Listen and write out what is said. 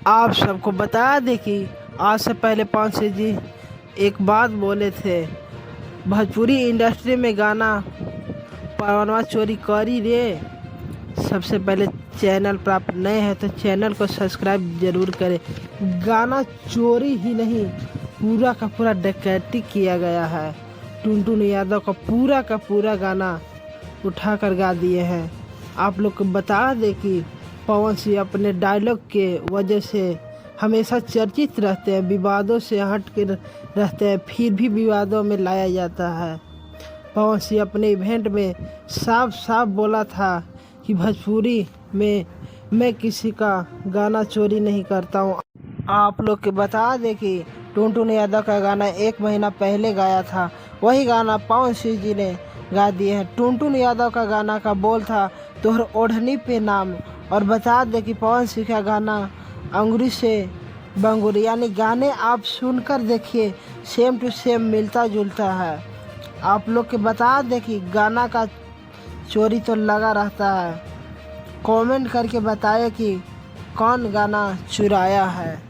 आप सबको बता दें कि आज से पहले पवन सिंह जी एक बात बोले थे, भोजपुरी इंडस्ट्री में गाना परवानवा चोरी करी रे। सबसे पहले चैनल पर आप नए हैं तो चैनल को सब्सक्राइब जरूर करें। गाना चोरी ही नहीं, पूरा का पूरा डकैती किया गया है। टुनटुन यादव का पूरा गाना उठा कर गा दिए हैं। आप लोग को बता दें कि पवन सिंह अपने डायलॉग के वजह से हमेशा चर्चित रहते हैं, विवादों से हट के रहते हैं, फिर भी विवादों में लाया जाता है। पवन सिंह अपने इवेंट में साफ साफ बोला था कि भोजपुरी में मैं किसी का गाना चोरी नहीं करता हूँ। आप लोग के बता दें कि टुनटुन यादव का गाना 1 महीना पहले गाया था, वही गाना पवन सिंह जी ने गा दिए हैं। टुनटुन यादव का गाना का बोल था तोहर ओढ़नी पे नाम। और बता दें कि पवन सिंह का गाना अंगूरी से बंगूरी, यानी गाने आप सुनकर देखिए सेम टू सेम मिलता जुलता है। आप लोग के बता दें कि गाना का चोरी तो लगा रहता है। कमेंट करके बताएं कि कौन गाना चुराया है।